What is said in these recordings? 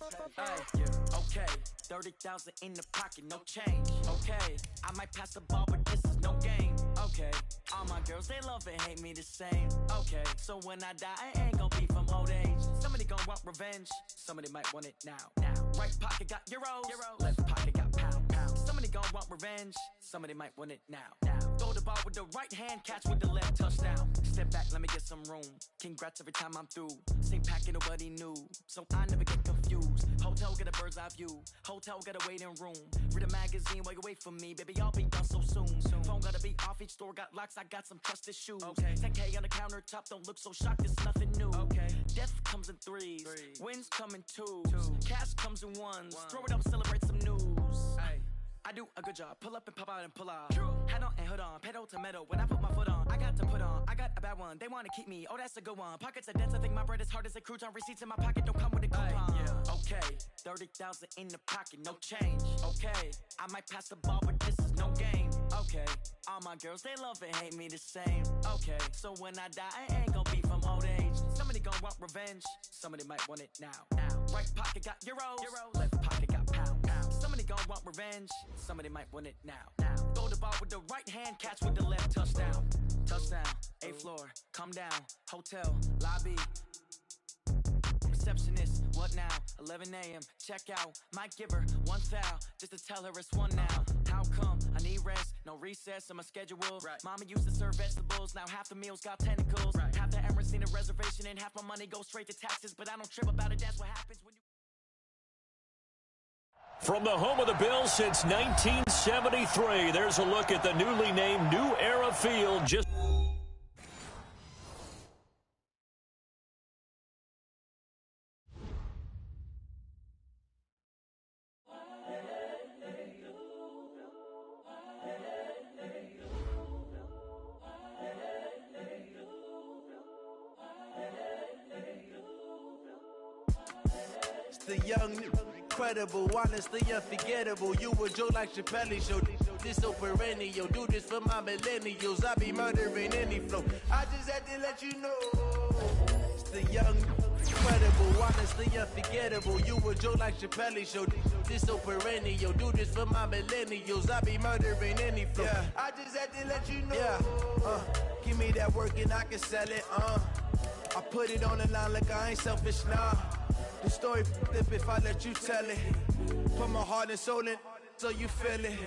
Okay, 30,000 in the pocket, no change. Okay, I might pass the ball, but this is no game. Okay, all my girls, they love and hate me the same. Okay, so when I die, I ain't gon' be from old age. Somebody gon' want revenge, somebody might want it now. Right pocket got euros, left pocket got pound. Somebody gon' want revenge, somebody might want it now. Throw the ball with the right hand, catch with the left, touchdown. Step back, let me get some room. Congrats every time I'm through. Same packet, nobody knew, so I never get confused. Hotel get a bird's eye view, hotel got a waiting room. Read a magazine while you wait for me, baby, I'll be done so soon. Phone gotta be off, each store got locks, I got some trusted shoes. 10K on the countertop, don't look so shocked, it's nothing new. Death comes in threes, wins come in twos, cash comes in ones. Throw it up, celebrate some news. I do a good job, pull up and pop out and pull out. Head on and hood on, pedal to metal. When I put my foot on, I got to put on. I got a bad one, they wanna keep me, oh that's a good one. Pockets are dense, I think my bread is hard as a crouton. Receipts in my pocket don't come with a coupon. Okay, 30,000 in the pocket, no change. Okay, I might pass the ball, but this is no game. Okay, all my girls, they love and hate me the same. Okay, so when I die, I ain't gon' be from old age. Somebody gon' want revenge, somebody might want it now. Right pocket got euros, left pocket got pound. Somebody gon' want revenge, somebody might want it now. Throw the ball with the right hand, catch with the left, touchdown. Touchdown, 8th floor, come down, hotel, lobby. Receptionist, what now? 11 a.m., check out. Might give her one foul, just to tell her it's one now. How come? I need rest, no recess in my schedule. Mama used to serve vegetables, now half the meals got tentacles. Half the Emirates need a reservation and half my money goes straight to taxes. But I don't trip about it, that's what happens when you... From the home of the Bills since 1973, there's a look at the newly named New Era Field. It's the young, incredible, honestly unforgettable. You a Joe like Chappelle show. This so perennial. Do this for my millennials. I be murdering any flow. I just had to let you know. It's the young, incredible, honestly unforgettable. You a Joe like Chappelle show. This so perennial. Do this for my millennials. I be murdering any flow. Yeah. I just had to let you know. Yeah. Give me that work and I can sell it. I put it on the line like I ain't selfish, nah. The story flip if I let you tell it. Put my heart and soul in so you feel it.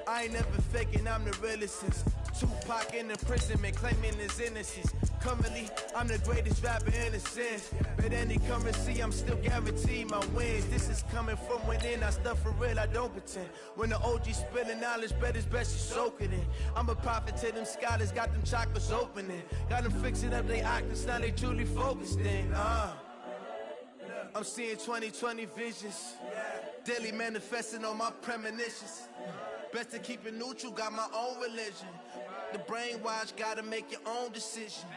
I ain't never faking, I'm the realest since Tupac in imprisonment, claiming his innocence. Currently, I'm the greatest rapper in a sense. But any currency, I'm still guaranteed my wins. This is coming from within, I stuff for real, I don't pretend. When the OG spilling knowledge, bet it's best you soak it in. I'm a prophet to them scholars, got them chakras opening. Got them fixing up they octaves, now they truly focused in. I'm seeing 2020 visions. Daily manifesting on my premonitions. Best to keep it neutral, got my own religion. The brainwash, gotta make your own decision.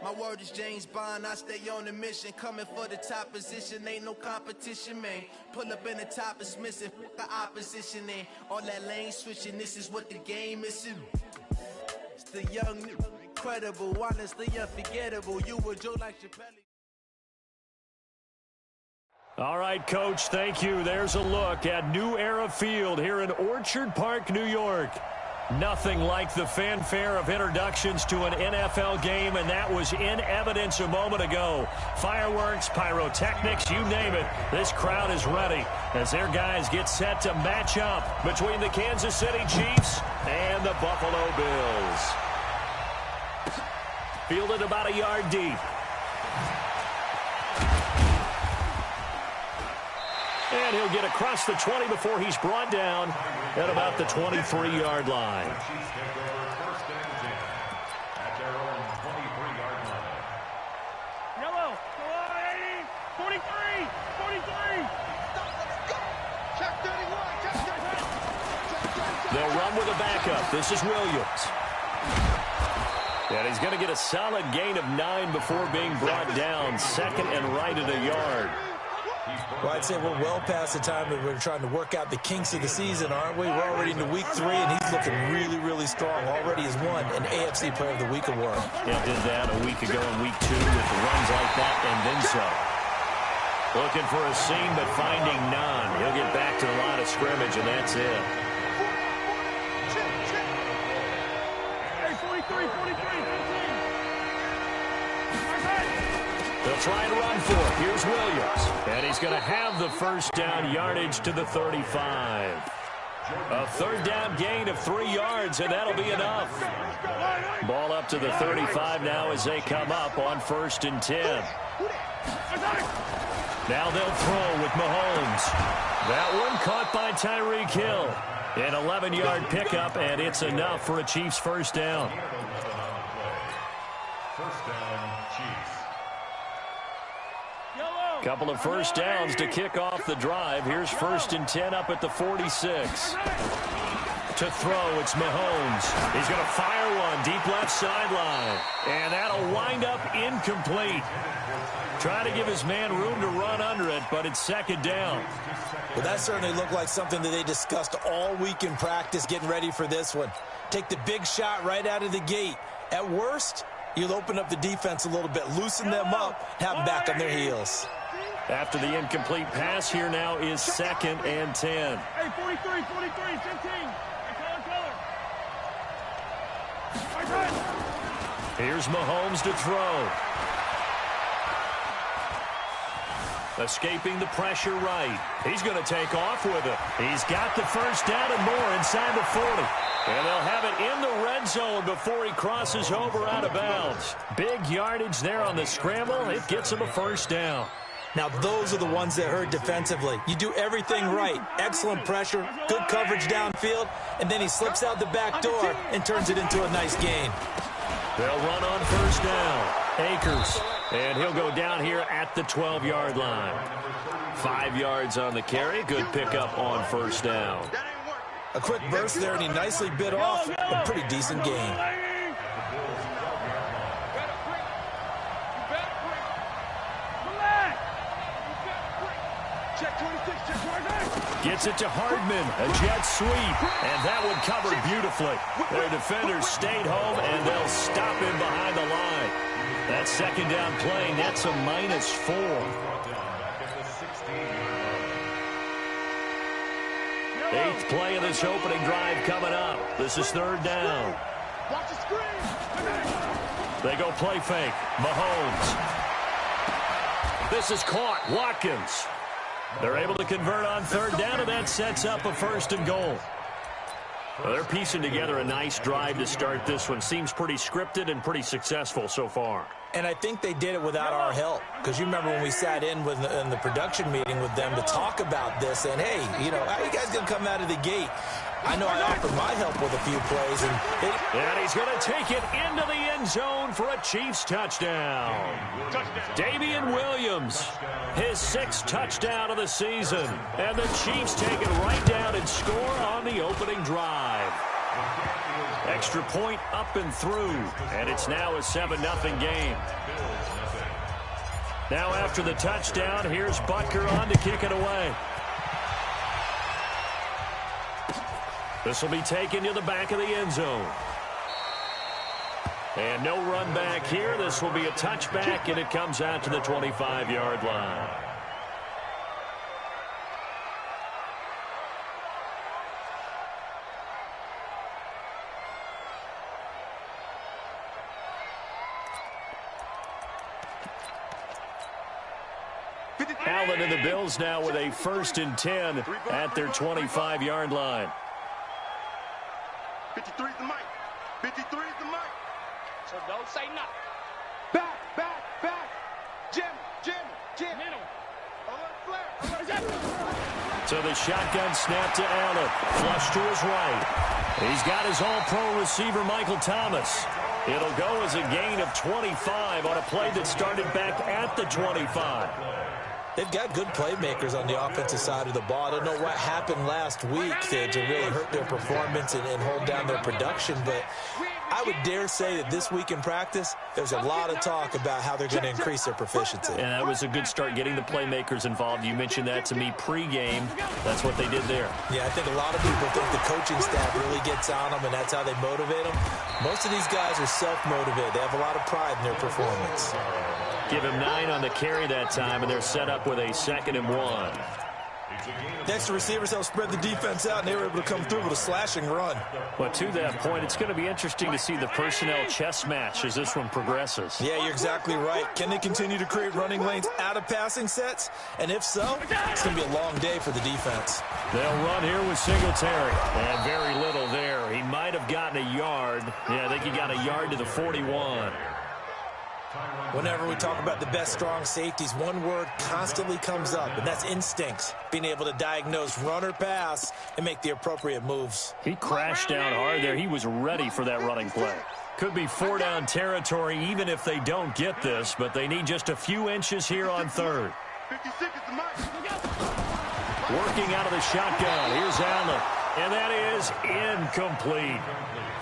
My word is James Bond, I stay on the mission. Coming for the top position, ain't no competition, man. Pull up in the top, it's missing, the opposition in. All that lane switching, this is what the game is. It's the young, incredible, honestly unforgettable. You a Joe like Chappelle. All right, Coach, thank you. There's a look at New Era Field here in Orchard Park, New York. Nothing like the fanfare of introductions to an NFL game, and that was in evidence a moment ago. Fireworks, pyrotechnics, you name it. This crowd is ready as their guys get set to match up between the Kansas City Chiefs and the Buffalo Bills. Fielded about a yard deep. And he'll get across the 20 before he's brought down at about the 23-yard line. Yellow, 80, 43, 43. Check 31, check 31. They'll run with a backup. This is Williams. And he's going to get a solid gain of 9 before being brought down. Second and right at a yard. Well, I'd say we're well past the time that we're trying to work out the kinks of the season, aren't we? We're already into week 3, and he's looking really, really strong. Already has won an AFC Player of the Week award. Yeah, did that a week ago in week 2 with the runs like that and then some. Looking for a seam, but finding none. He'll get back to the line of scrimmage, and that's it. Hey, 43, 43, 15. They'll try and run for it. Here's Williams. And he's going to have the first down yardage to the 35. A third down gain of 3 yards, and that'll be enough. Ball up to the 35 now as they come up on 1st and 10. Now they'll throw with Mahomes. That one caught by Tyreek Hill. An 11-yard pickup, and it's enough for a Chiefs first down. First down, Chiefs. Couple of first downs to kick off the drive. Here's 1st and 10 up at the 46. To throw, it's Mahomes. He's going to fire one deep left sideline. And that'll wind up incomplete. Trying to give his man room to run under it, but it's 2nd down. Well, that certainly looked like something that they discussed all week in practice getting ready for this one. Take the big shot right out of the gate. At worst, you'll open up the defense a little bit, loosen them up, have them back on their heels. After the incomplete pass, here now is 2nd and 10. Hey, 43, 43, 15. Here's Mahomes to throw. Escaping the pressure right. He's going to take off with it. He's got the first down and more inside the 40. And they'll have it in the red zone before he crosses over out of bounds. Big yardage there on the scramble. It gets him a first down. Now, those are the ones that hurt defensively. You do everything right. Excellent pressure, good coverage downfield, and then he slips out the back door and turns it into a nice gain. They'll run on first down. Akers. And he'll go down here at the 12-yard line. 5 yards on the carry. Good pickup on first down. A quick burst there, and he nicely bit off a pretty decent gain. Gets it to Hardman, a jet sweep, and that one covered beautifully. Their defenders stayed home, and they'll stop him behind the line. That 2nd down play nets a -4. 8th play of this opening drive coming up. This is 3rd down. They go play fake. Mahomes. This is caught. Watkins. They're able to convert on 3rd down, and that sets up a 1st and goal. Well, they're piecing together a nice drive to start this one. Seems pretty scripted and pretty successful so far. And I think they did it without our help. Because you remember when we sat in the production meeting with them to talk about this, and hey, you know, how are you guys going to come out of the gate? I know I offered my help with a few plays. And he's going to take it into the end zone for a Chiefs touchdown. Damian Williams, his 6th touchdown of the season. And the Chiefs take it right down and score on the opening drive. Extra point up and through. And it's now a 7-0 game. Now after the touchdown, here's Butker on to kick it away. This will be taken to the back of the end zone. And no run back here. This will be a touchback, and it comes out to the 25-yard line. Allen and the Bills now with a 1st and 10 at their 25-yard line. 53 is the mic. 53 is the mic. So don't say nothing. Back. Jim. So the shotgun snap to Allen. Flush to his right. He's got his all-pro receiver, Michael Thomas. It'll go as a gain of 25 on a play that started back at the 25. They've got good playmakers on the offensive side of the ball. I don't know what happened last week to really hurt their performance and hold down their production, but I would dare say that this week in practice, there's a lot of talk about how they're going to increase their proficiency. And that was a good start getting the playmakers involved. You mentioned that to me pregame. That's what they did there. Yeah, I think a lot of people think the coaching staff really gets on them, and that's how they motivate them. Most of these guys are self-motivated. They have a lot of pride in their performance. Give him 9 on the carry that time, and they're set up with a 2nd and 1. Next, the receivers helped spread the defense out, and they were able to come through with a slashing run. But to that point, it's going to be interesting to see the personnel chess match as this one progresses. Yeah, you're exactly right. Can they continue to create running lanes out of passing sets? And if so, it's going to be a long day for the defense. They'll run here with Singletary. And very little there. He might have gotten a yard. Yeah, I think he got a yard to the 41. Whenever we talk about the best strong safeties, one word constantly comes up, and that's instincts. Being able to diagnose run or pass and make the appropriate moves. He crashed down hard there. He was ready for that running play. Could be 4-down territory even if they don't get this, but they need just a few inches here on 3rd. 56 is the mark. Working out of the shotgun. Here's Allen. And that is incomplete.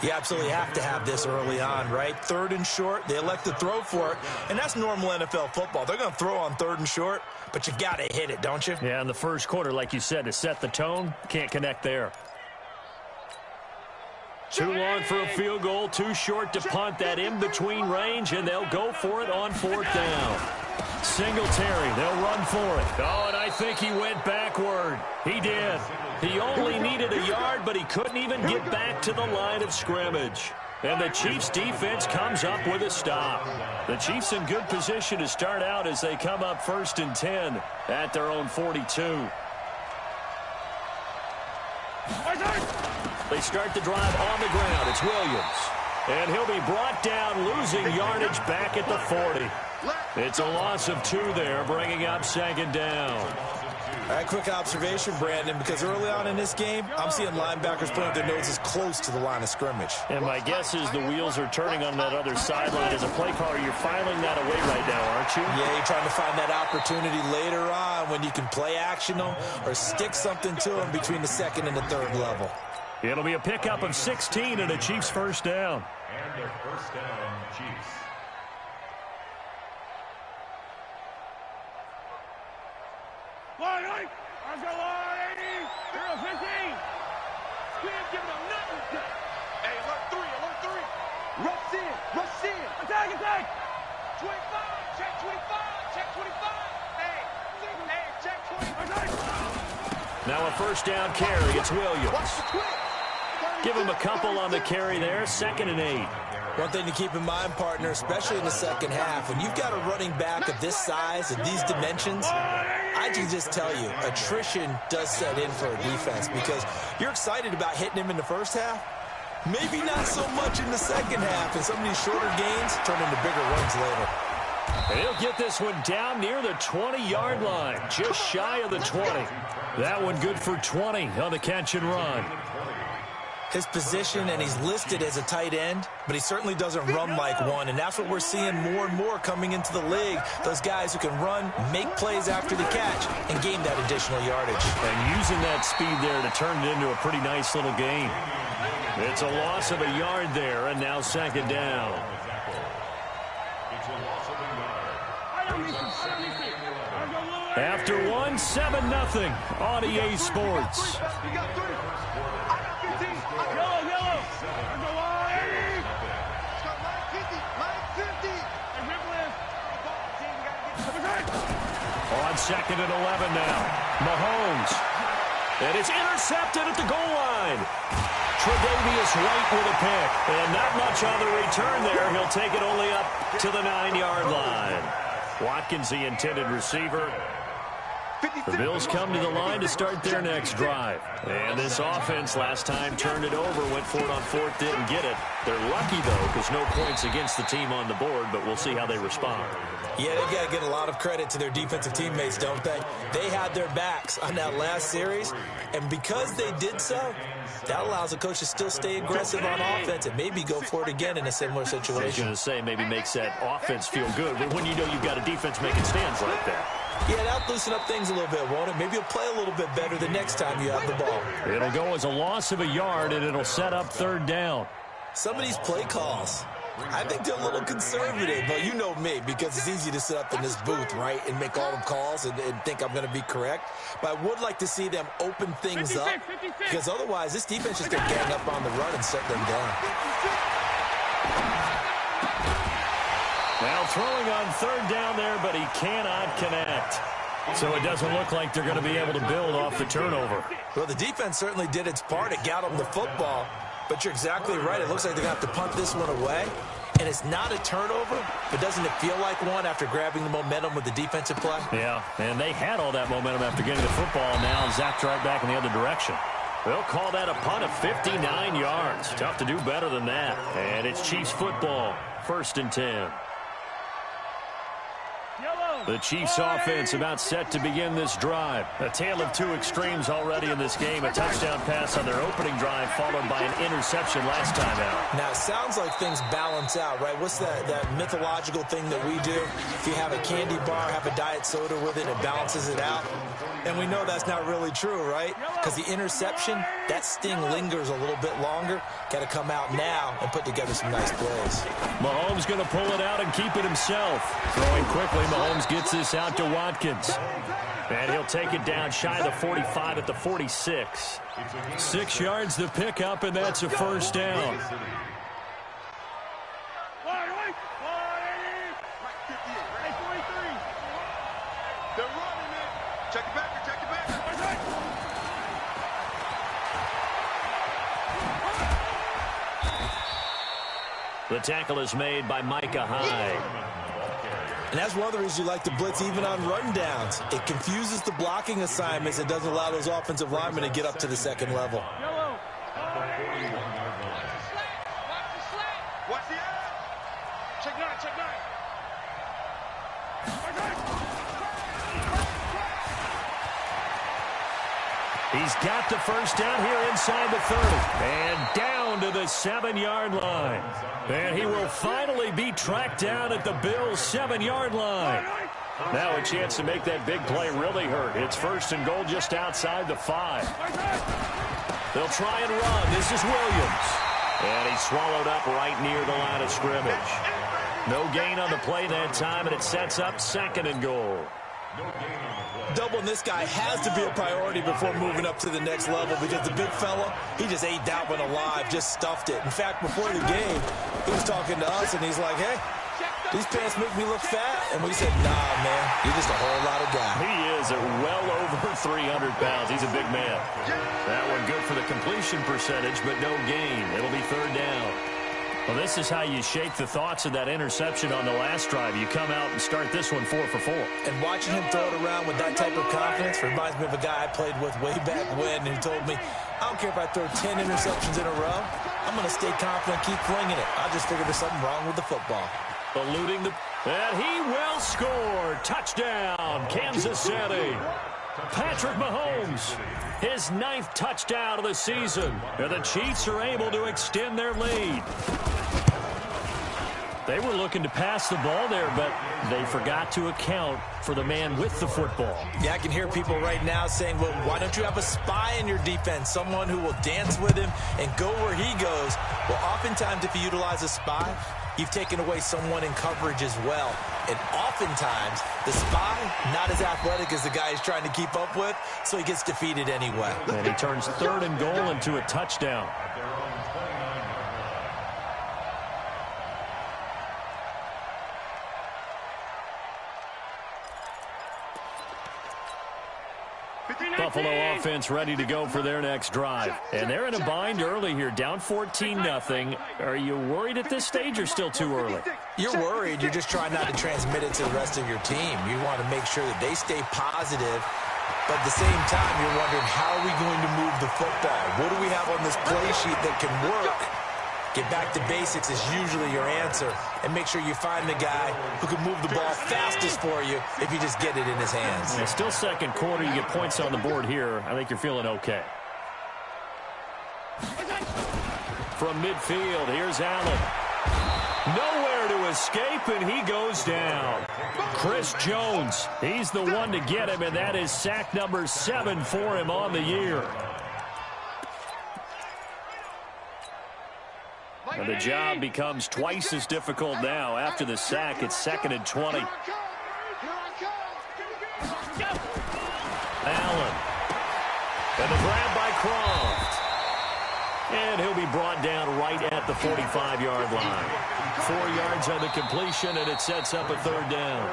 You absolutely have to have this early on, right? 3rd and short, they elect to throw for it, and that's normal NFL football. They're going to throw on 3rd and short, but you got to hit it, don't you? Yeah, in the first quarter, like you said, to set the tone, can't connect there. Too long for a field goal, too short to punt that in-between range, and they'll go for it on 4th down. Singletary, they'll run for it. Oh, and I think he went backward. He did. He only needed a yard, but he couldn't even get back to the line of scrimmage. And the Chiefs' defense comes up with a stop. The Chiefs in good position to start out as they come up 1st and 10 at their own 42. They start the drive on the ground. It's Williams. And he'll be brought down, losing yardage back at the 40. It's a loss of 2 there, bringing up 2nd down. All right, quick observation, Brandon, because early on in this game, I'm seeing linebackers putting their noses close to the line of scrimmage. And my guess is the wheels are turning on that other sideline. As a play caller, you're filing that away right now, aren't you? Yeah, you're trying to find that opportunity later on when you can play action them or stick something to them between the 2nd and the 3rd level. It'll be a pickup of 16 and a Chiefs 1st down. And their 1st down, Chiefs. Line 8. Let's go, line 80. 0-15. We ain't giving them nothing. Hey, alert 3, alert 3. Rush in, rush in. Attack, attack. 25, check 25, check 25. Hey, check 25. Now a 1st down carry. It's Williams. Give him a couple on the carry there. 2nd and 8. One thing to keep in mind, partner, especially in the second half, when you've got a running back of this size and these dimensions, I can just tell you, attrition does set in for a defense because you're excited about hitting him in the first half. Maybe not so much in the second half, and some of these shorter gains turn into bigger runs later. And he'll get this one down near the 20-yard line, just shy of the 20. That one good for 20 on the catch and run. His position, and he's listed as a tight end, but he certainly doesn't run like one, and that's what we're seeing more and more coming into the league. Those guys who can run, make plays after the catch, and gain that additional yardage. And using that speed there to turn it into a pretty nice little gain. It's a loss of a yard there, and now 2nd down. After one, 7-0 on EA Sports. On 2nd and 11 now. Mahomes. And it's intercepted at the goal line. Tre'Davious White with a pick. And not much on the return there. He'll take it only up to the 9-yard line. Watkins, the intended receiver. The Bills come to the line to start their next drive. And this offense last time turned it over, went for it on 4th, didn't get it. They're lucky, though, because no points against the team on the board, but we'll see how they respond. Yeah, they've got to get a lot of credit to their defensive teammates, don't they? They had their backs on that last series, and because they did so, that allows the coach to still stay aggressive on offense and maybe go for it again in a similar situation. I was going to say, maybe makes that offense feel good, but when you know you've got a defense making stands like that. Yeah, that'll loosen up things a little bit, won't it? Maybe you'll play a little bit better the next time you have the ball. It'll go as a loss of a yard, and it'll set up 3rd down. Some of these play calls, I think they're a little conservative, but you know me, because it's easy to sit up in this booth, right, and make all the calls and think I'm going to be correct. But I would like to see them open things up, because otherwise this defense is going to gang up on the run and shut them down. Now throwing on third down there, but he cannot connect. So it doesn't look like they're going to be able to build off the turnover. Well, the defense certainly did its part. It got them the football. But you're exactly right. It looks like they're going to have to punt this one away. And it's not a turnover, but doesn't it feel like one after grabbing the momentum with the defensive play? Yeah, and they had all that momentum after getting the football. Now zapped right back in the other direction. They'll call that a punt of 59 yards. Tough to do better than that. And it's Chiefs football, 1st and 10. The Chiefs offense about set to begin this drive. A tale of two extremes already in this game. A touchdown pass on their opening drive followed by an interception last time out. Now, it sounds like things balance out, right? What's that mythological thing that we do? If you have a candy bar, have a diet soda with it, it balances it out. And we know that's not really true, right? Because the interception, that sting lingers a little bit longer. Got to come out now and put together some nice plays. Mahomes going to pull it out and keep it himself. Throwing quickly, Mahomes gets this out to Watkins. And he'll take it down shy of the 45 at the 46. 6 yards the pickup, and that's a first down. They're running it. Check it back. The tackle is made by Micah Hyde. And that's one of the reasons you like to blitz even on rundowns. It confuses the blocking assignments and doesn't allow those offensive linemen to get up to the second level. Watch the edge. Check nine. He's got the first down here inside the 30. And down to the 7-yard line. And he will finally be tracked down at the Bills' 7-yard line. Now a chance to make that big play really hurt. It's 1st and goal just outside the 5. They'll try and run. This is Williams. And he's swallowed up right near the line of scrimmage. No gain on the play that time, and it sets up 2nd and goal. Doubling this guy has to be a priority before moving up to the next level because the big fella, he just ate that one alive, just stuffed it. In fact, before the game, he was talking to us, and he's like, hey, these pants make me look fat. And we said, nah, man, you're just a whole lot of guy. He is at well over 300 pounds. He's a big man. That one good for the completion percentage, but no gain. It'll be 3rd down. Well, this is how you shake the thoughts of that interception on the last drive. You come out and start this one 4 for 4. And watching him throw it around with that type of confidence reminds me of a guy I played with way back when who told me, I don't care if I throw 10 interceptions in a row. I'm going to stay confident, keep flinging it. I just figured there's something wrong with the football. Eluding the... And he will score. Touchdown, Kansas City. Patrick Mahomes, his 9th touchdown of the season. And the Chiefs are able to extend their lead. They were looking to pass the ball there, but they forgot to account for the man with the football. Yeah, I can hear people right now saying, well, why don't you have a spy in your defense, someone who will dance with him and go where he goes? Well, oftentimes if you utilize a spy, you've taken away someone in coverage as well. And oftentimes, the spy, not as athletic as the guy he's trying to keep up with, so he gets defeated anyway. And he turns 3rd and goal into a touchdown. Buffalo offense ready to go for their next drive. And they're in a bind early here, down 14-0. Are you worried at this stage or still too early? You're worried. You're just trying not to transmit it to the rest of your team. You want to make sure that they stay positive. But at the same time, you're wondering, how are we going to move the football? What do we have on this play sheet that can work? Get back to basics is usually your answer. And make sure you find the guy who can move the ball fastest for you if you just get it in his hands. Yeah, still 2nd quarter. You get points on the board here. I think you're feeling okay. From midfield, here's Allen. Nowhere to escape, and he goes down. Chris Jones, he's the one to get him, and that is sack number 7 for him on the year. And the job becomes twice as difficult now. After the sack, it's 2nd and 20. Allen. And the grab by Croft. And he'll be brought down right at the 45-yard line. 4 yards on the completion, and it sets up a third down.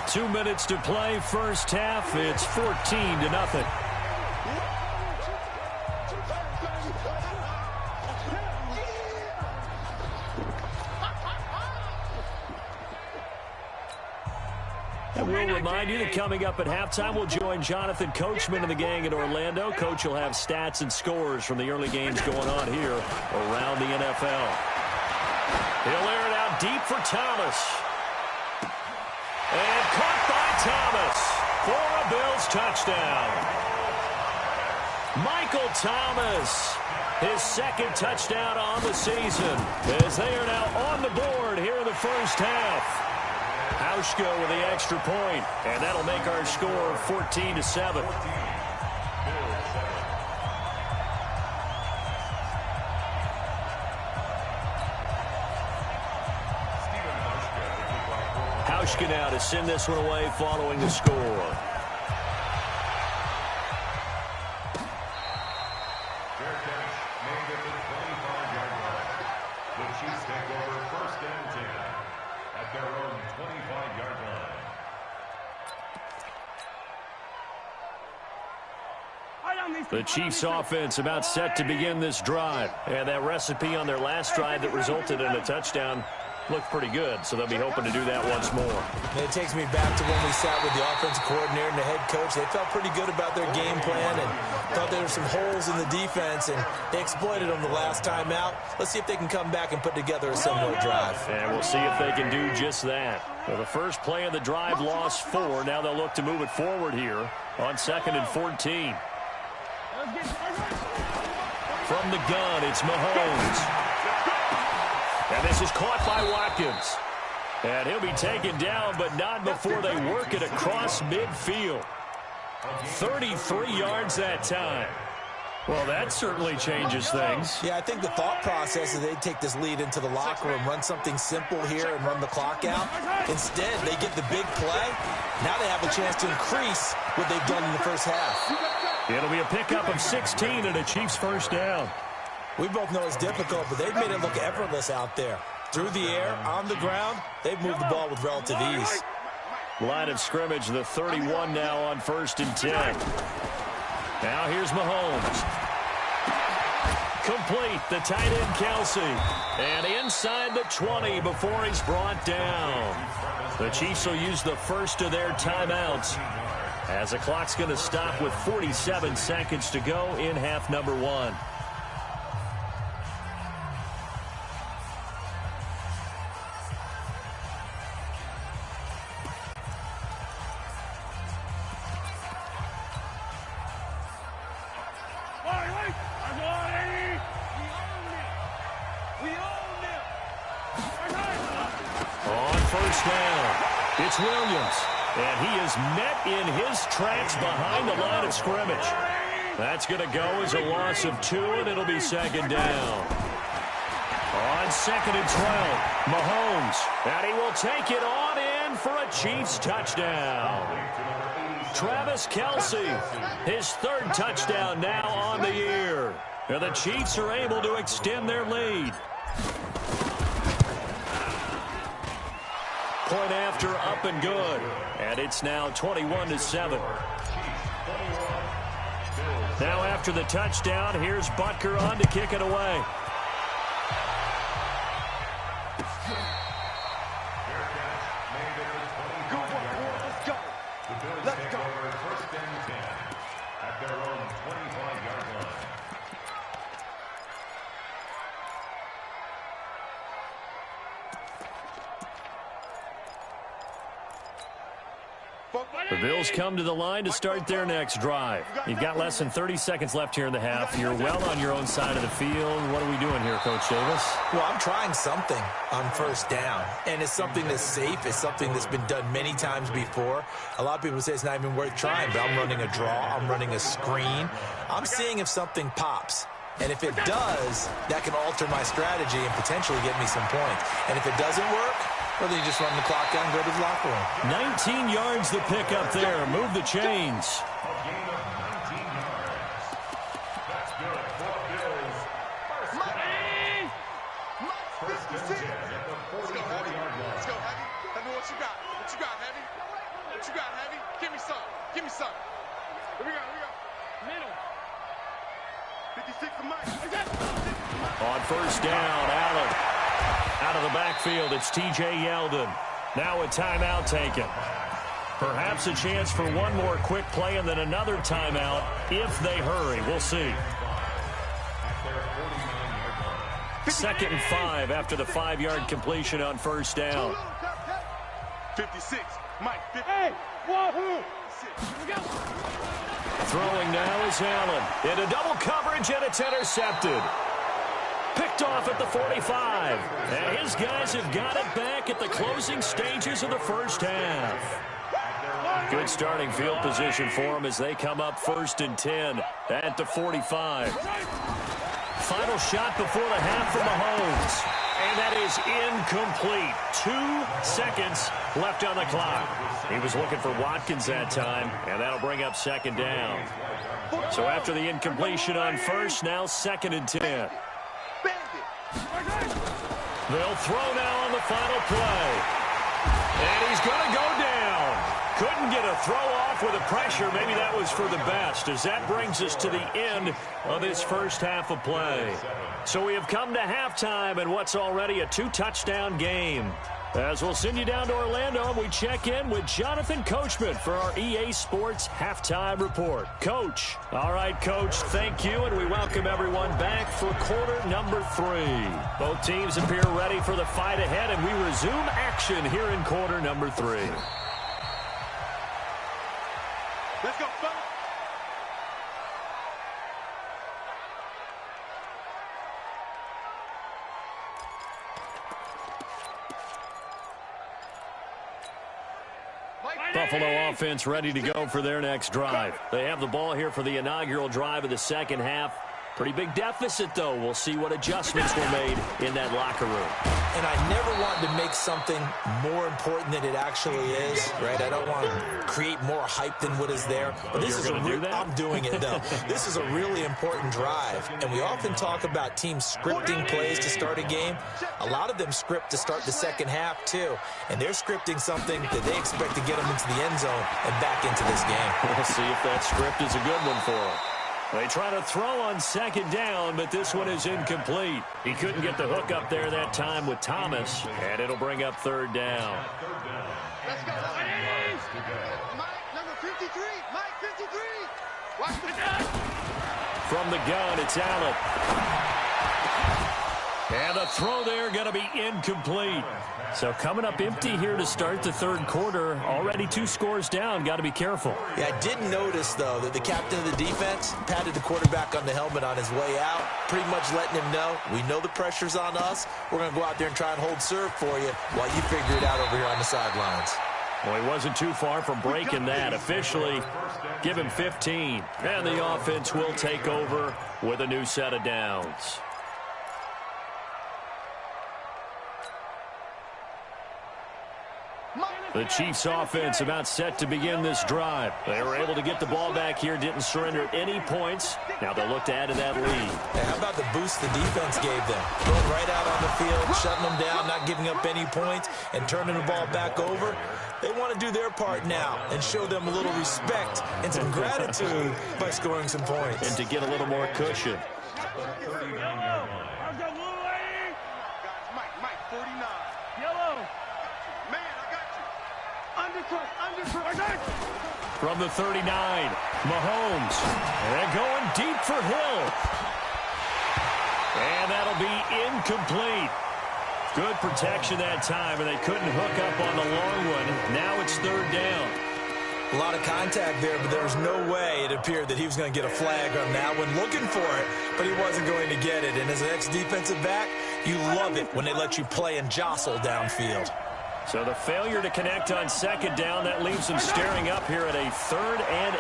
2 minutes to play, first half. It's 14-0. And we'll remind you that coming up at halftime, we'll join Jonathan Coachman and the gang in Orlando. Coach will have stats and scores from the early games going on here around the NFL. He'll air it out deep for Thomas. And caught by Thomas for a Bills touchdown. Michael Thomas, his second touchdown on the season, as they are now on the board here in the first half. Hauschka with the extra point, and that'll make our score 14-7. Hauschka now to send this one away following the score. The Chiefs offense about set to begin this drive. And that recipe on their last drive that resulted in a touchdown looked pretty good, so they'll be hoping to do that once more. And it takes me back to when we sat with the offensive coordinator and the head coach. They felt pretty good about their game plan and thought there were some holes in the defense, and they exploited them the last time out. Let's see if they can come back and put together a similar drive. And we'll see if they can do just that. Well, the first play of the drive lost 4. Now they'll look to move it forward here on 2nd and 14. From the gun, it's Mahomes. And this is caught by Watkins. And he'll be taken down, but not before they work it across midfield. 33 yards that time. Well, that certainly changes things. Yeah, I think the thought process is they'd take this lead into the locker room, run something simple here and run the clock out. Instead, they get the big play. Now they have a chance to increase what they've done in the first half. It'll be a pickup of 16 and a Chiefs first down. We both know it's difficult, but they've made it look effortless out there. Through the air, on the ground, they've moved the ball with relative ease. Line of scrimmage, the 31 now on 1st and 10. Now here's Mahomes. Complete, the tight end Kelsey. And inside the 20 before he's brought down. The Chiefs will use the first of their timeouts, as the clock's going to stop with 47 seconds to go in half number 1. Williams, and he is met in his tracks behind the line of scrimmage. That's going to go as a loss of 2, and it'll be 2nd down. On 2nd and 12, Mahomes, and he will take it on in for a Chiefs touchdown. Travis Kelce, his 3rd touchdown now on the year. And the Chiefs are able to extend their lead. Point after, up and good. And it's now 21-7. Now after the touchdown, here's Butker on to kick it away. Let's go. First and 10 at their own 25-yard line. The Bills come to the line to start their next drive. You've got less than 30 seconds left here in the half. You're well on your own side of the field. What are we doing here, Coach Davis? Well, I'm trying something on first down, and it's something that's safe. It's something that's been done many times before. A lot of people say it's not even worth trying, but I'm running a draw. I'm running a screen. I'm seeing if something pops. And if it does, that can alter my strategy and potentially get me some points. And if it doesn't work, well, then you just run the clock down and go to the locker room. 19 yards the pick up there. Move the chains. A gain of 19 yards. That's good for the Bills. On first down, Allen. Out of the backfield, it's T.J. Yeldon. Now a timeout taken. Perhaps a chance for one more quick play and then another timeout if they hurry. We'll see. 2nd and 5 after the 5-yard completion on first down. 56. Mike, 50. Hey, wahoo! Throwing now is Allen. Into double coverage, and it's intercepted. Picked off at the 45. And his guys have got it back at the closing stages of the first half. Good starting field position for them as they come up 1st and 10 at the 45. Final shot before the half from Mahomes. And that is incomplete. 2 seconds left on the clock. He was looking for Watkins that time, and that'll bring up 2nd down. So after the incompletion on first, now 2nd and 10. They'll throw now on the final play. And he's going to go down. Couldn't get a throw off with the pressure. Maybe that was for the best, as that brings us to the end of this first half of play. So we have come to halftime in what's already a 2-touchdown game. As we'll send you down to Orlando, and we check in with Jonathan Coachman for our EA Sports Halftime Report. Coach. All right, Coach, thank you, and we welcome everyone back for quarter number 3. Both teams appear ready for the fight ahead, and we resume action here in quarter number 3. Let's go, fellas. Buffalo offense ready to go for their next drive. They have the ball here for the inaugural drive of the second half. Pretty big deficit, though. We'll see what adjustments were made in that locker room. And I never want to make something more important than it actually is, right? I don't want to create more hype than what is there. But this is I'm doing it, though. This is a really important drive. And we often talk about teams scripting plays to start a game. A lot of them script to start the second half, too. And they're scripting something that they expect to get them into the end zone and back into this game. We'll see if that script is a good one for them. They try to throw on 2nd down, but this one is incomplete. He couldn't get the hook up there that time with Thomas, and it'll bring up 3rd down. Let's go. Mike, number 53. Mike, 53. Watch the gun. From the gun, it's Allen. And the throw there going to be incomplete. So coming up empty here to start the 3rd quarter. Already 2 scores down. Got to be careful. Yeah, I did notice, though, that the captain of the defense patted the quarterback on the helmet on his way out, pretty much letting him know, we know the pressure's on us. We're going to go out there and try and hold serve for you while you figure it out over here on the sidelines. Well, he wasn't too far from breaking that. Officially, give him 15. And the offense will take over with a new set of downs. The Chiefs offense about set to begin this drive. They were able to get the ball back here, didn't surrender any points. Now they'll look to add to that lead. Hey, how about the boost the defense gave them? Going right out on the field, shutting them down, not giving up any points, and turning the ball back over. They want to do their part now and show them a little respect and some gratitude by scoring some points. And to get a little more cushion. Mike, 49. Yellow. Man, I got you. From the 39, Mahomes. And they're going deep for Hill. And that'll be incomplete. Good protection that time, and they couldn't hook up on the long one. Now it's 3rd down. A lot of contact there, but there was no way it appeared that he was going to get a flag on that one. Looking for it, but he wasn't going to get it. And as an ex-defensive back, you love it when they let you play and jostle downfield. So the failure to connect on 2nd down, that leaves them staring up here at a 3rd and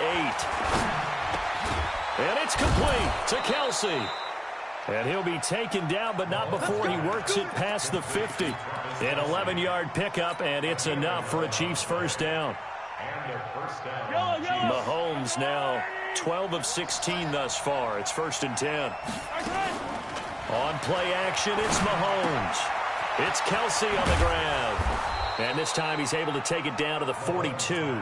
8. And it's complete to Kelsey. And he'll be taken down, but not before he works it past the 50. An 11-yard pickup, and it's enough for a Chiefs first down. Mahomes now 12 of 16 thus far. It's 1st and 10. On play action, it's Mahomes. It's Kelsey on the ground. And this time he's able to take it down to the 42.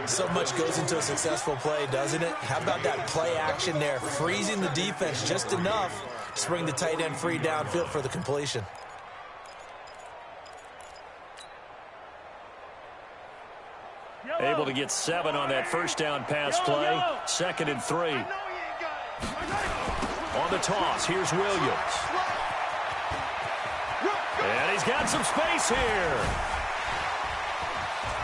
So much goes into a successful play, doesn't it? How about that play action there, freezing the defense just enough to bring the tight end free downfield for the completion. Able to get 7 on that first down pass play. 2nd and 3. On the toss, here's Williams. And he's got some space here.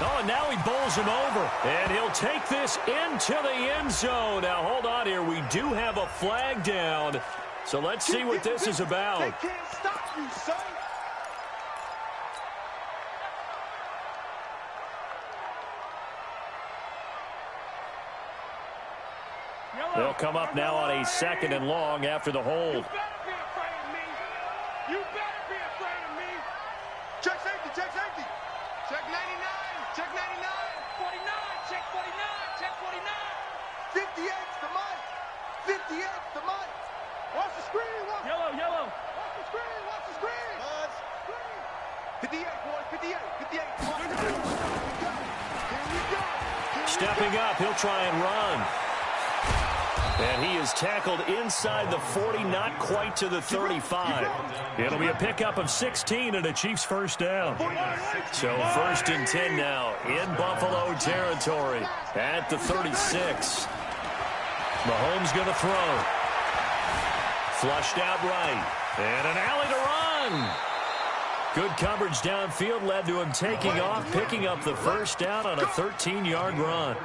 Oh, and now he bowls him over. And he'll take this into the end zone. Now, hold on here. We do have a flag down. So let's see what this is about. They can't stop you, son. They'll come up now on a 2nd and long after the hold. You better be afraid of me. You better be afraid of me. Check safety, check safety. Check 99, check 99. 49, check 49, check 49. 58's the mic. 58's the mic. Watch the screen. Watch. Yellow. Watch the screen. Watch the screen. Buzz. 58, boys. 58. 58. Here we go. Stepping up, he'll try and run. And he is tackled inside the 40, not quite to the 35. It'll be a pickup of 16 and a Chiefs first down. So 1st and 10 now in Buffalo territory at the 36. Mahomes going to throw. Flushed out right. And an alley to run. Good coverage downfield led to him taking off, picking up the first down on a 13-yard run.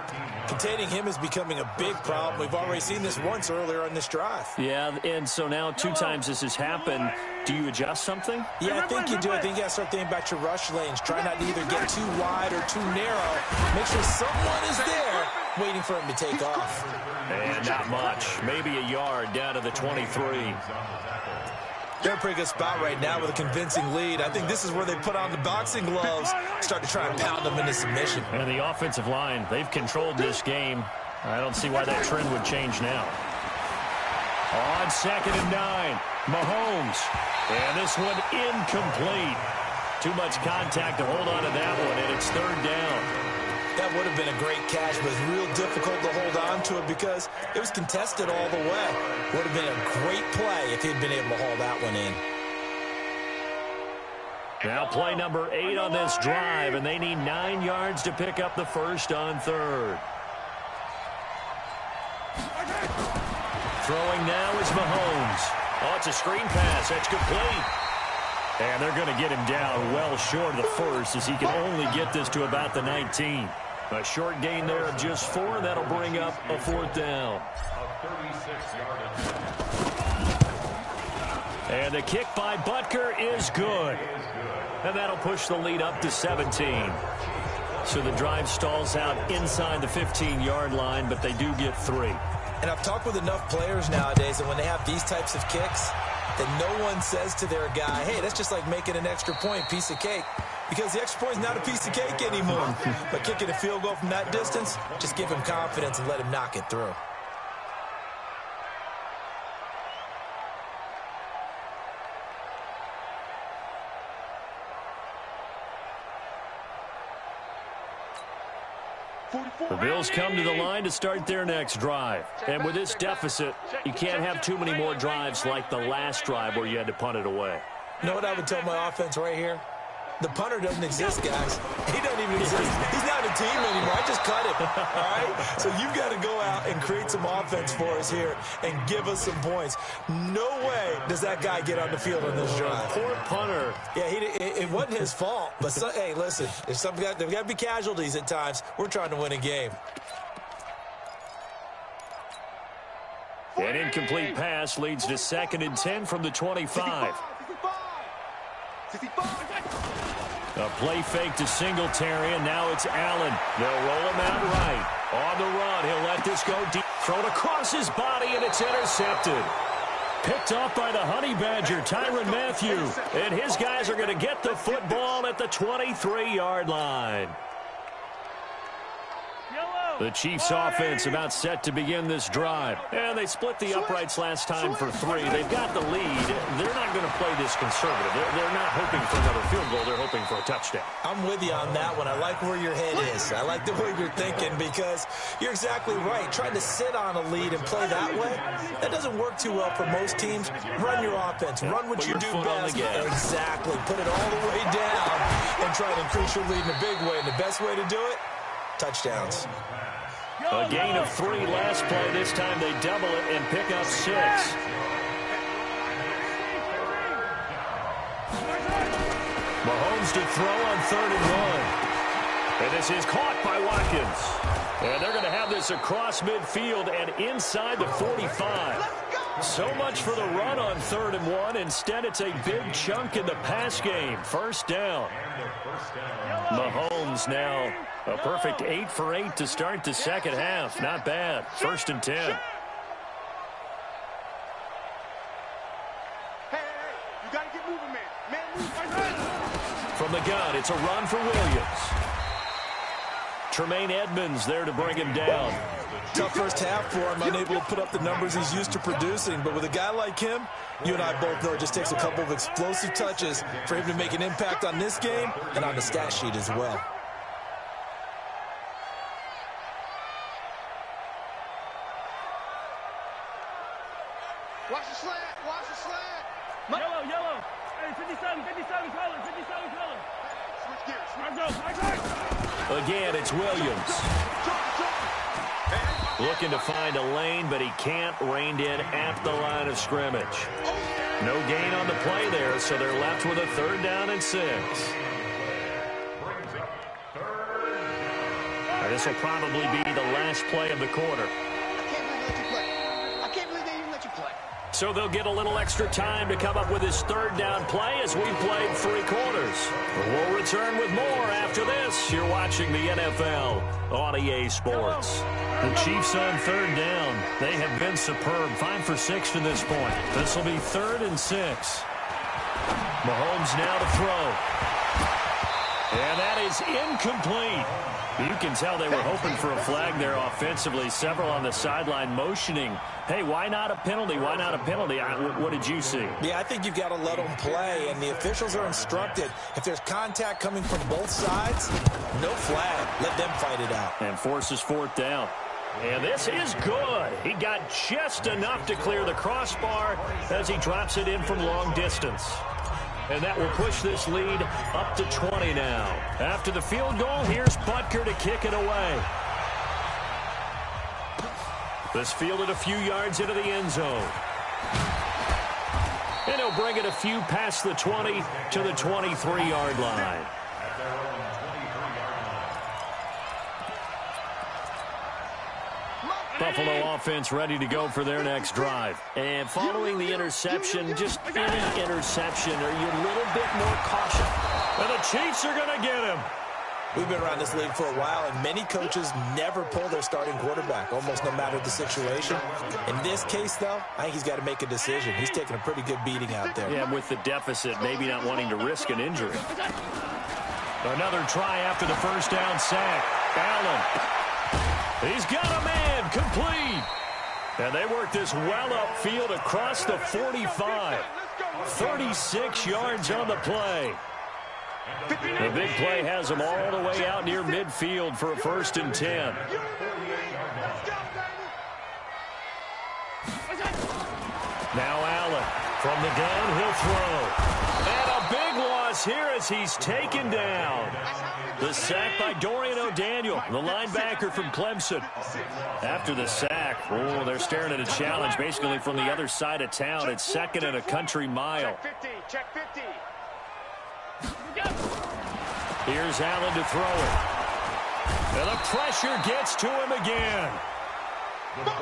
Containing him is becoming a big problem. We've already seen this once earlier on this drive. Yeah, and so now 2 times this has happened. Do you adjust something? Yeah, I think you do. I think you got to start thinking about your rush lanes. Try not to either get too wide or too narrow. Make sure someone is there waiting for him to take off. And not much. Maybe a yard down to the 23. They're in a pretty good spot right now with a convincing lead. I think this is where they put on the boxing gloves, start to try and pound them into submission. And the offensive line, they've controlled this game. I don't see why that trend would change now. On 2nd and 9, Mahomes. And this one incomplete. Too much contact to hold on to that one, and it's 3rd down. That would have been a great catch, but it's real difficult to hold on to it because it was contested all the way. Would have been a great play if he'd been able to haul that one in. Now play number 8 on this drive, and they need 9 yards to pick up the first on 3rd. Throwing now is Mahomes. Oh, it's a screen pass. That's complete. And they're going to get him down well short of the first as he can only get this to about the 19. A short gain there of just 4. That'll bring up a 4th down. And the kick by Butker is good. And that'll push the lead up to 17. So the drive stalls out inside the 15-yard line, but they do get 3. And I've talked with enough players nowadays that when they have these types of kicks, that no one says to their guy, hey, that's just like making an extra point, piece of cake. Because the extra point is not a piece of cake anymore. But kicking a field goal from that distance, just give him confidence and let him knock it through. The Bills come to the line to start their next drive. And with this deficit, you can't have too many more drives like the last drive where you had to punt it away. You know what I would tell my offense right here? The punter doesn't exist, guys. He doesn't even exist. He's not a team anymore. I just cut him, all right? So you've got to go out and create some offense for us here and give us some points. No way does that guy get on the field on this drive. Poor punter. Yeah, it wasn't his fault. But, hey, listen, there's got to be casualties at times. We're trying to win a game. An incomplete pass leads to 2nd and 10 from the 25. A play fake to Singletary, and now it's Allen. They'll roll him out right. On the run, he'll let this go deep. Thrown across his body, and it's intercepted. Picked off by the Honey Badger, Tyrann Mathieu. And his guys are going to get the football at the 23-yard line. Yellow. The Chiefs offense about set to begin this drive. And they split the uprights last time for 3. They've got the lead. They're not going to play this conservative. They're not hoping for another field goal. They're hoping for a touchdown. I'm with you on that one. I like where your head is. I like the way you're thinking because you're exactly right. Trying to sit on a lead and play that way, that doesn't work too well for most teams. Run your offense. Run what you do best. Exactly. Put it all the way down and try to increase your lead in a big way. And the best way to do it, touchdowns. A gain of 3 last play. This time they double it and pick up 6. Mahomes to throw on 3rd and 1. And this is caught by Watkins. And they're going to have this across midfield and inside the 45. So much for the run on 3rd and 1. Instead, it's a big chunk in the pass game. First down. Mahomes now a perfect 8 for 8 to start the second half. Not bad. 1st and 10. Hey, you got to get moving, man. Man, move. From the gun, it's a run for Williams. Tremaine Edmonds there to bring him down. Tough first half for him, unable to put up the numbers he's used to producing. But with a guy like him, you and I both know it just takes a couple of explosive touches for him to make an impact on this game and on the stat sheet as well. Watch the slant. Watch the slant. Yellow. Hey, 57 color. Switch gears. Again, it's Williams. Looking to find a lane, but he can't. Reined in at the line of scrimmage. No gain on the play there, so they're left with a 3rd down and 6. This will probably be the last play of the quarter. I can't believe they even let you play. So they'll get a little extra time to come up with his 3rd down play as we played 3 quarters. We'll return with more after this. You're watching the NFL on EA Sports. The Chiefs on 3rd down. They have been superb. 5 for 6 to this point. This will be 3rd and 6. Mahomes now to throw. And that is incomplete. You can tell they were hoping for a flag there offensively. Several on the sideline motioning, hey, why not a penalty? Why not a penalty? What did you see? Yeah, I think you've got to let them play, and the officials are instructed. If there's contact coming from both sides, no flag. Let them fight it out. And forces 4th down. And this is good. He got just enough to clear the crossbar as he drops it in from long distance. And that will push this lead up to 20 now. After the field goal, here's Butker to kick it away. This fielded a few yards into the end zone. And he'll bring it a few past the 20 to the 23-yard line. Buffalo offense ready to go for their next drive. And following the interception, just any interception, are you a little bit more cautious? And the Chiefs are going to get him. We've been around this league for a while, and many coaches never pull their starting quarterback, almost no matter the situation. In this case, though, I think he's got to make a decision. He's taking a pretty good beating out there. Yeah, with the deficit, maybe not wanting to risk an injury. Another try after the first down sack. Allen. He's got a man, complete. And they work this well upfield across the 45. 36 yards on the play. The big play has them all the way out near midfield for a 1st and 10. Now Allen from the gun, he'll throw. And a big loss here as he's taken down. The sack by Dorian O'Daniel, the linebacker from Clemson. After the sack, they're staring at a challenge basically from the other side of town. It's 2nd and a country mile. Check 50. Here's Allen to throw it. And the pressure gets to him again.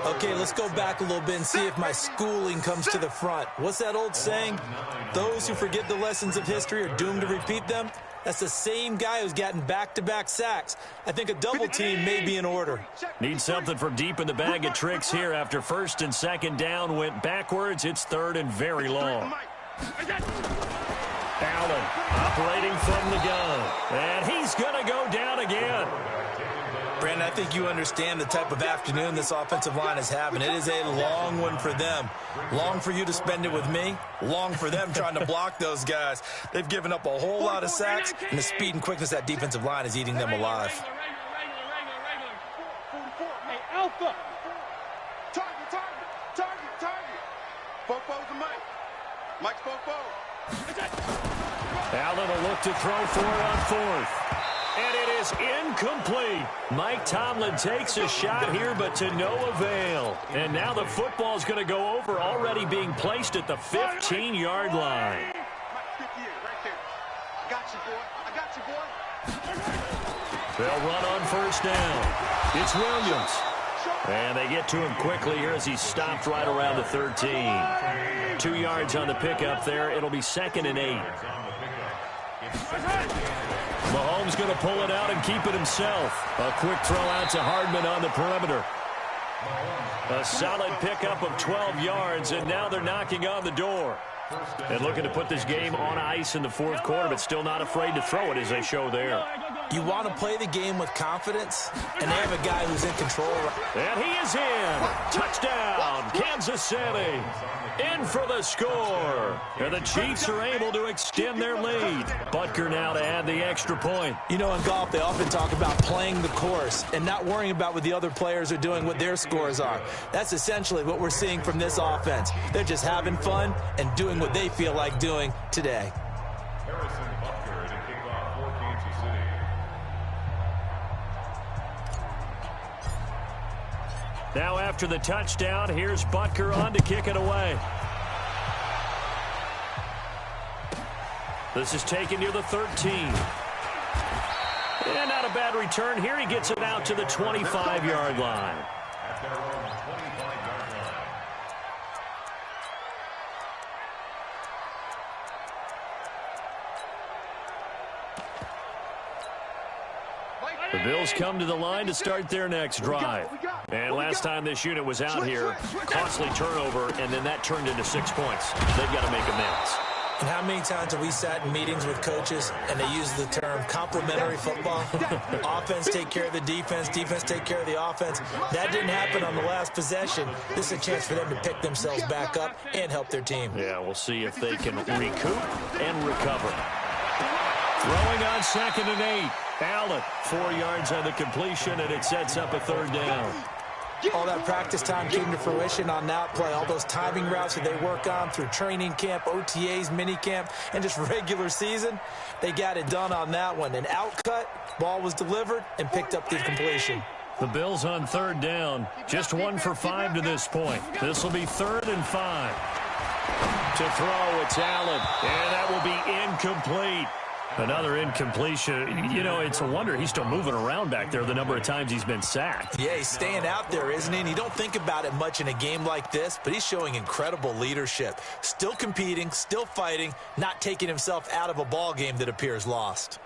Okay, let's go back a little bit and see if my schooling comes to the front. What's that old saying? Those who forget the lessons of history are doomed to repeat them. That's the same guy who's gotten back-to-back sacks. I think a double team may be in order. Need something from deep in the bag of tricks here after 1st and 2nd down went backwards. It's 3rd and very long. Allen operating from the gun. And he's going to go down again. Brandon, I think you understand the type of afternoon this offensive line is having. It is a long one for them. Long for you to spend it with me. Long for them trying to block those guys. They've given up a whole lot of sacks, and the speed and quickness of that defensive line is eating them alive. Hey, Alpha. Target. Fofo's the Mike. Mike's Fofo. Allen will look to throw for it on fourth. And it is incomplete. Mike Tomlin takes a shot here, but to no avail. And now the football's going to go over, already being placed at the 15-yard line. They'll run on first down. It's Williams. And they get to him quickly here as he's stopped right around the 13. 2 yards on the pickup there. It'll be 2nd and 8. Mahomes going to pull it out and keep it himself. A quick throw out to Hardman on the perimeter. A solid pickup of 12 yards, and now they're knocking on the door. And looking to put this game on ice in the fourth quarter, but still not afraid to throw it as they show there. You want to play the game with confidence, and they have a guy who's in control. And he is in. Touchdown, Kansas City. In for the score. And the Chiefs are able to extend their lead. Butker now to add the extra point. You know, in golf, they often talk about playing the course and not worrying about what the other players are doing, what their scores are. That's essentially what we're seeing from this offense. They're just having fun and doing what they feel like doing today. Harrison Butker to kick off for Kansas City. Now after the touchdown, here's Butker on to kick it away. This is taken near the 13. And not a bad return here. He gets it out to the 25-yard line. At their own 25-yard line. The Bills come to the line to start their next drive. And last time this unit was out here, costly turnover, and then that turned into 6 points. They've got to make amends. And how many times have we sat in meetings with coaches and they use the term complementary football? Offense take care of the defense, defense take care of the offense. That didn't happen on the last possession. This is a chance for them to pick themselves back up and help their team. Yeah, we'll see if they can recoup and recover. Throwing on 2nd and 8. Allen, 4 yards on the completion, and it sets up a 3rd down. All that practice time came to fruition on that play. All those timing routes that they work on through training camp, OTAs, minicamp, and just regular season, they got it done on that one. An outcut, ball was delivered, and picked up the completion. The Bills on 3rd down. Just 1 for 5 to this point. This will be 3rd and 5. To throw, it's Allen, and that will be incomplete. Another incompletion. You know, it's a wonder he's still moving around back there the number of times he's been sacked. Yeah, he's staying out there, isn't he? And you don't think about it much in a game like this, but he's showing incredible leadership. Still competing, still fighting, not taking himself out of a ball game that appears lost.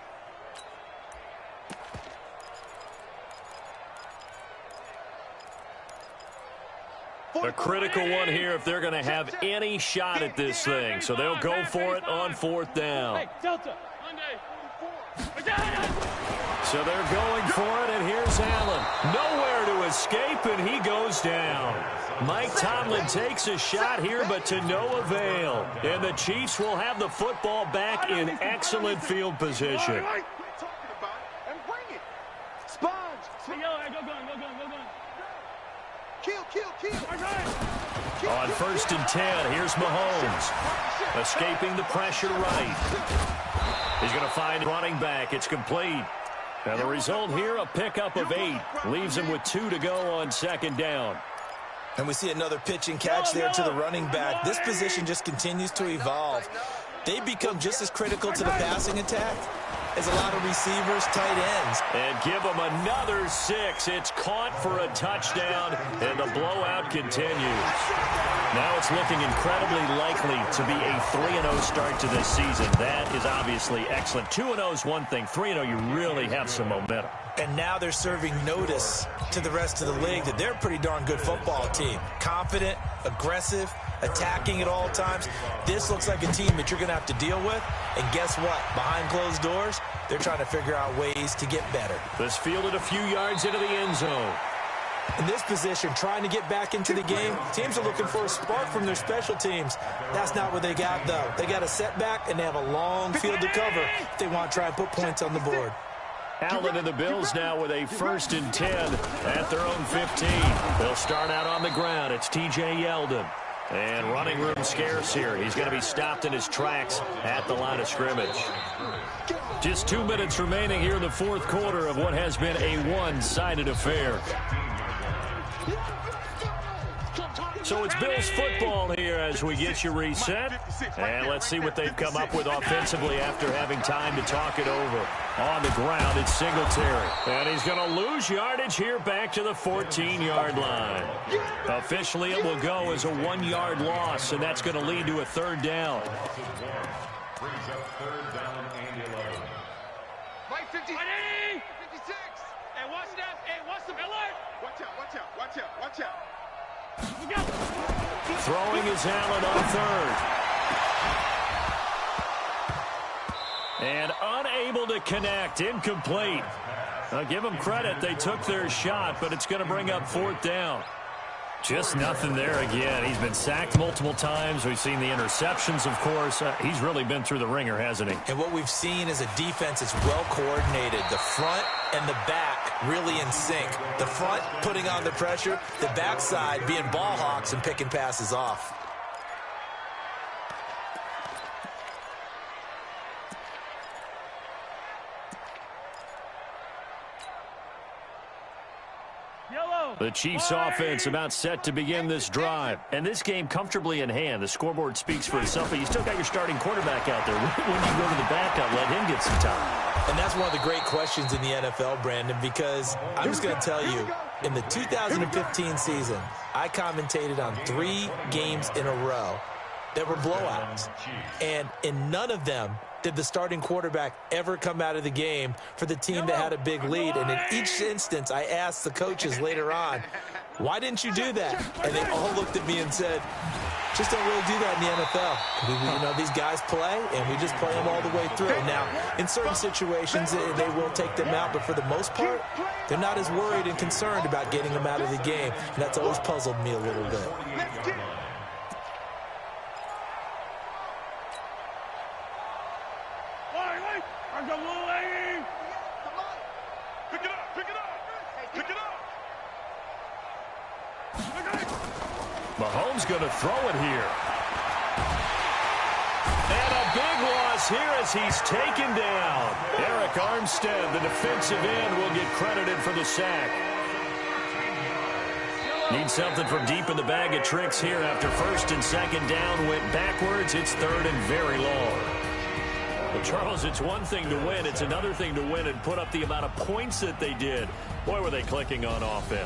A critical one here if they're going to have any shot at this thing. So they'll go for it on 4th down. Hey, Delta. So they're going for it, and here's Allen. Nowhere to escape, and he goes down. Mike Tomlin takes a shot here, but to no avail. And the Chiefs will have the football back in excellent field position. On 1st and 10, here's Mahomes. Escaping the pressure right. He's going to find running back. It's complete. And the result here, a pickup of 8. Leaves him with 2 to go on 2nd down. And we see another pitch and catch there to the running back. This position just continues to evolve. They become just as critical to the passing attack as a lot of receivers, tight ends. And give them another 6. It's caught for a touchdown, and the blowout continues. Now it's looking incredibly likely to be a 3-0 start to this season. That is obviously excellent. 2-0 is one thing. 3-0, you really have some momentum. And now they're serving notice to the rest of the league that they're a pretty darn good football team. Confident, aggressive, attacking at all times. This looks like a team that you're going to have to deal with. And guess what? Behind closed doors, they're trying to figure out ways to get better. This fielded a few yards into the end zone. In this position, trying to get back into the game, teams are looking for a spark from their special teams. That's not what they got, though. They got a setback, and they have a long field to cover if they want to try and put points on the board. Allen and the Bills now with a 1st and 10 at their own 15. They'll start out on the ground. It's T.J. Yeldon. And running room scarce here. He's going to be stopped in his tracks at the line of scrimmage. Just 2 minutes remaining here in the fourth quarter of what has been a one-sided affair. So it's Bills football here as we get you reset. And let's see what they've come up with offensively after having time to talk it over. On the ground, it's Singletary. And he's going to lose yardage here back to the 14-yard line. Officially, it will go as a 1-yard loss, and that's going to lead to a 3rd down. Brings up 3rd down and 11. Mike 50. 56. Hey, watch that. Hey, watch the alert. Watch out, watch out, watch out, watch out. Throwing is Allen on 3rd. And unable to connect. Incomplete. I'll give them credit. They took their shot, but it's going to bring up 4th down. Just nothing there again. He's been sacked multiple times. We've seen the interceptions, of course. He's really been through the ringer, hasn't he? And what we've seen is a defense that's well coordinated. The front and the back really in sync. The front putting on the pressure, the backside being ball hawks and picking passes off. The Chiefs offense about set to begin this drive. And this game comfortably in hand. The scoreboard speaks for itself, but you still got your starting quarterback out there. When you go to the backup, let him get some time. And that's one of the great questions in the NFL, Brandon, because I'm just going to tell you, in the 2015 season, I commentated on 3 games in a row that were blowouts. And in none of them did the starting quarterback ever come out of the game for the team that had a big lead. And in each instance, I asked the coaches later on, why didn't you do that? And they all looked at me and said, just don't really do that in the NFL. You know, these guys play, and we just play them all the way through. Now, in certain situations, they will take them out, but for the most part, they're not as worried and concerned about getting them out of the game. And that's always puzzled me a little bit. Mahomes going to throw it here. And a big loss here as he's taken down. Eric Armstead, the defensive end, will get credited for the sack. Need something from deep in the bag of tricks here after 1st and 2nd down went backwards. It's 3rd and very long. Well, Charles, it's one thing to win. It's another thing to win and put up the amount of points that they did. Boy, were they clicking on offense.